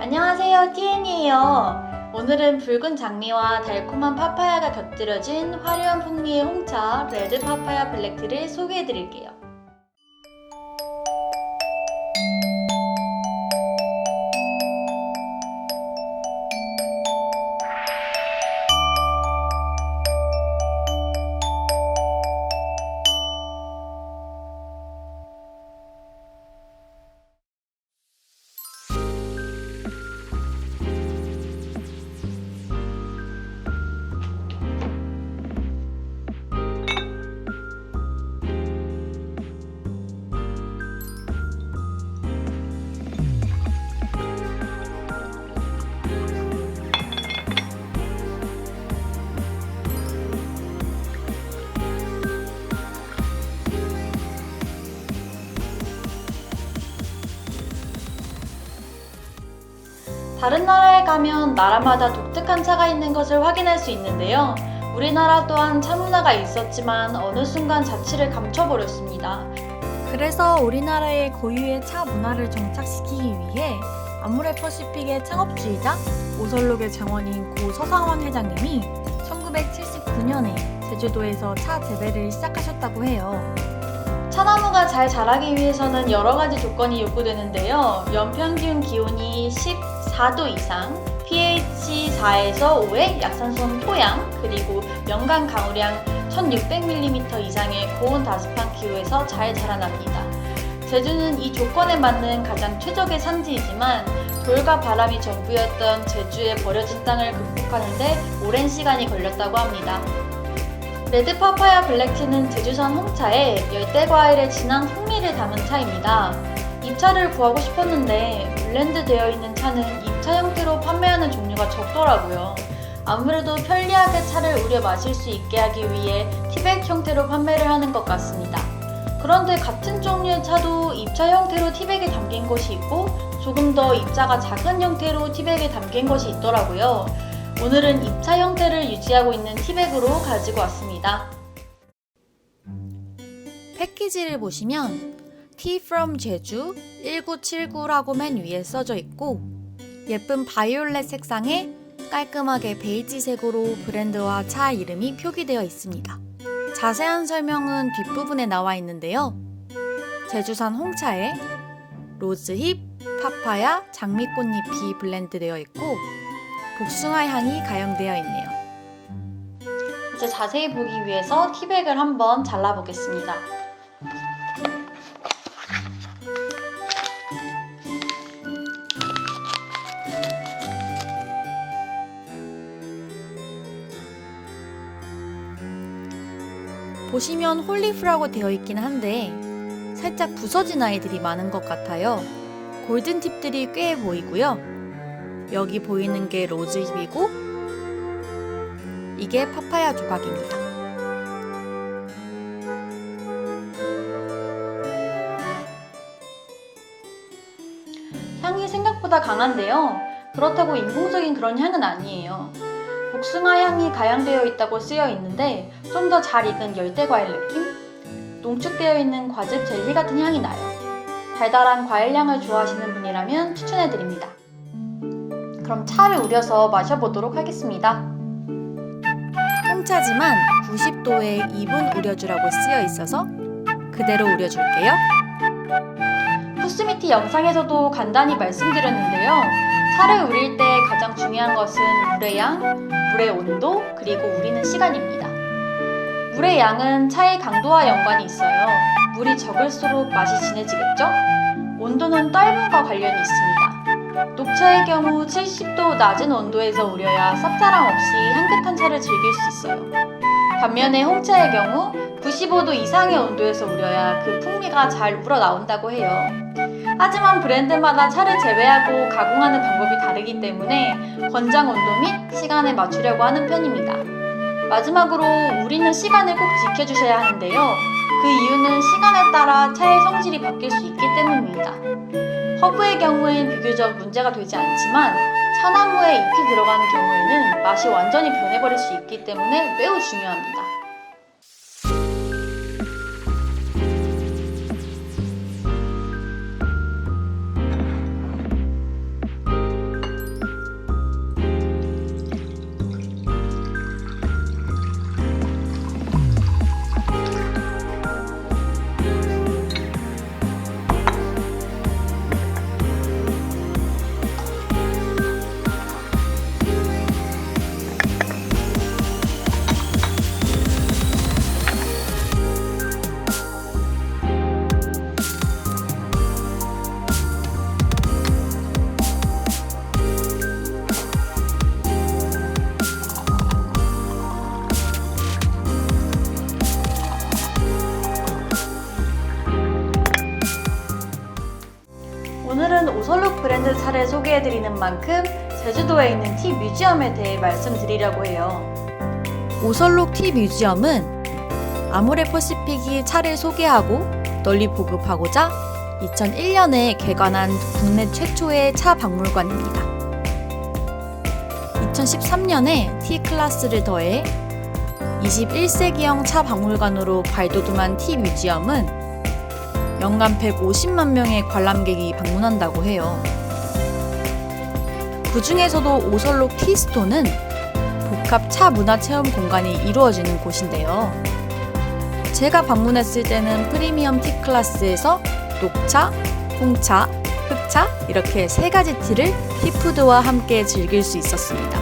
안녕하세요, 티엔이에요. 오늘은 붉은 장미와 달콤한 파파야가 곁들여진 화려한 풍미의 홍차 레드 파파야 블랙티를 소개해드릴게요. 다른 나라에 가면 나라마다 독특한 차가 있는 것을 확인할 수 있는데요. 우리나라 또한 차 문화가 있었지만 어느 순간 자취를 감춰버렸습니다. 그래서 우리나라의 고유의 차 문화를 정착시키기 위해 아모레퍼시픽의 창업주이자 오설록의 장원인 고 서상원 회장님이 1979년에 제주도에서 차 재배를 시작하셨다고 해요. 차나무가 잘 자라기 위해서는 여러 가지 조건이 요구되는데요. 연평균 기온이 14도 이상, pH 4에서 5의 약산성 토양, 그리고 연간 강우량 1600mm 이상의 고온 다습한 기후에서 잘 자라납니다. 제주는 이 조건에 맞는 가장 최적의 산지이지만 돌과 바람이 전부였던 제주의 버려진 땅을 극복하는데 오랜 시간이 걸렸다고 합니다. 레드 파파야 블랙티는 제주산 홍차에 열대과일의 진한 풍미를 담은 차입니다. 입차를 구하고 싶었는데 블렌드 되어 있는 차는 입차 형태로 판매하는 종류가 적더라고요. 아무래도 편리하게 차를 우려 마실 수 있게 하기 위해 티백 형태로 판매를 하는 것 같습니다. 그런데 같은 종류의 차도 입차 형태로 티백에 담긴 것이 있고 조금 더 입자가 작은 형태로 티백에 담긴 것이 있더라고요. 오늘은 입차 형태를 유지하고 있는 티백으로 가지고 왔습니다. 패키지를 보시면 Tea from 제주 1979라고 맨 위에 써져 있고 예쁜 바이올렛 색상에 깔끔하게 베이지색으로 브랜드와 차 이름이 표기되어 있습니다. 자세한 설명은 뒷부분에 나와 있는데요. 제주산 홍차에 로즈힙, 파파야, 장미꽃잎이 블렌드되어 있고 복숭아 향이 가용되어 있네요. 이제 자세히 보기 위해서 티백을 한번 잘라보겠습니다. 보시면 홀리프라고 되어 있긴 한데 살짝 부서진 아이들이 많은 것 같아요. 골든 팁들이 꽤 보이고요. 여기 보이는 게 로즈힙이고 이게 파파야 조각입니다. 향이 생각보다 강한데요. 그렇다고 인공적인 그런 향은 아니에요. 복숭아 향이 가양되어 있다고 쓰여 있는데 좀 더 잘 익은 열대과일 느낌? 농축되어 있는 과즙 젤리 같은 향이 나요. 달달한 과일향을 좋아하시는 분이라면 추천해드립니다. 그럼 차를 우려서 마셔보도록 하겠습니다. 홍차지만 90도에 2분 우려주라고 쓰여 있어서 그대로 우려줄게요. 푸스미티 영상에서도 간단히 말씀드렸는데요. 차를 우릴 때 가장 중요한 것은 물의 양, 물의 온도, 그리고 우리는 시간입니다. 물의 양은 차의 강도와 연관이 있어요. 물이 적을수록 맛이 진해지겠죠? 온도는 떫음과 관련이 있습니다. 녹차의 경우 70도 낮은 온도에서 우려야 쌉싸람 없이 향긋한 차를 즐길 수 있어요. 반면에 홍차의 경우 95도 이상의 온도에서 우려야 그 풍미가 잘 우러나온다고 해요. 하지만 브랜드마다 차를 재배하고 가공하는 방법이 다르기 때문에 권장 온도 및 시간에 맞추려고 하는 편입니다. 마지막으로 우리는 시간을 꼭 지켜주셔야 하는데요. 그 이유는 시간에 따라 차의 성질이 바뀔 수 있기 때문입니다. 허브의 경우엔 비교적 문제가 되지 않지만 차나무에 잎이 들어가는 경우에는 맛이 완전히 변해버릴 수 있기 때문에 매우 중요합니다. 소개해드리는 만큼 제주도에 있는 티 뮤지엄에 대해 말씀드리려고 해요. 오설록 티 뮤지엄은 아모레퍼시픽이 차를 소개하고 널리 보급하고자 2001년에 개관한 국내 최초의 차 박물관입니다. 2013년에 티 클래스를 더해 21세기형 차 박물관으로 발돋움한 티 뮤지엄은 연간 150만 명의 관람객이 방문한다고 해요. 그 중에서도 오설록 티스토는 복합 차 문화 체험 공간이 이루어지는 곳인데요. 제가 방문했을 때는 프리미엄 티 클래스에서 녹차, 홍차, 흑차 이렇게 3가지 티를 티푸드와 함께 즐길 수 있었습니다.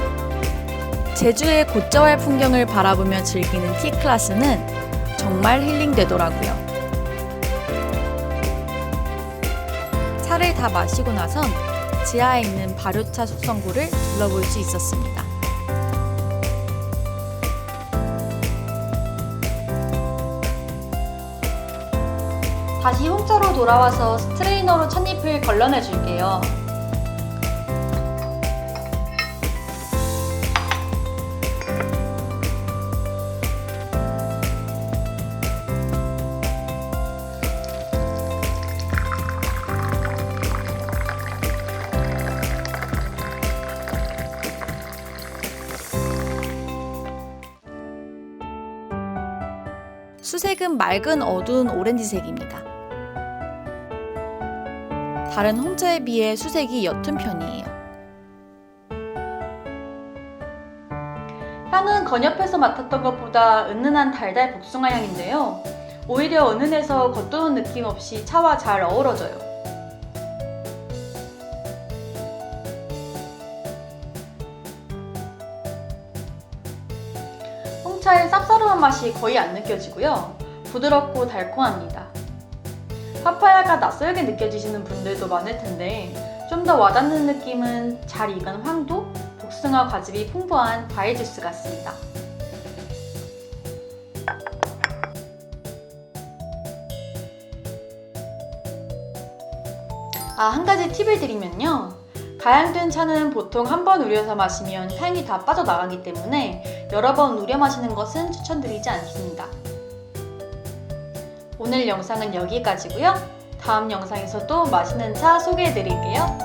제주의 곶저왈 풍경을 바라보며 즐기는 티 클래스는 정말 힐링되더라고요. 차를 다 마시고 나선 지하에 있는 발효차 숙성고를 둘러볼 수 있었습니다. 다시 홍차로 돌아와서 스트레이너로 찻잎을 걸러내 줄게요. 수색은 맑은 어두운 오렌지색입니다. 다른 홍차에 비해 수색이 옅은 편이에요. 향은 건엽해서 맡았던 것보다 은은한 달달 복숭아 향인데요. 오히려 은은해서 겉도는 느낌 없이 차와 잘 어우러져요. 홍차의 쌉싸름한 맛이 거의 안 느껴지고요. 부드럽고 달콤합니다. 파파야가 낯설게 느껴지시는 분들도 많을 텐데 좀 더 와닿는 느낌은 잘 익은 황도, 복숭아 과즙이 풍부한 과일 주스 같습니다. 한 가지 팁을 드리면요. 가양된 차는 보통 한 번 우려서 마시면 향이 다 빠져나가기 때문에 여러 번 우려 마시는 것은 추천드리지 않습니다. 오늘 영상은 여기까지고요. 다음 영상에서도 맛있는 차 소개해드릴게요.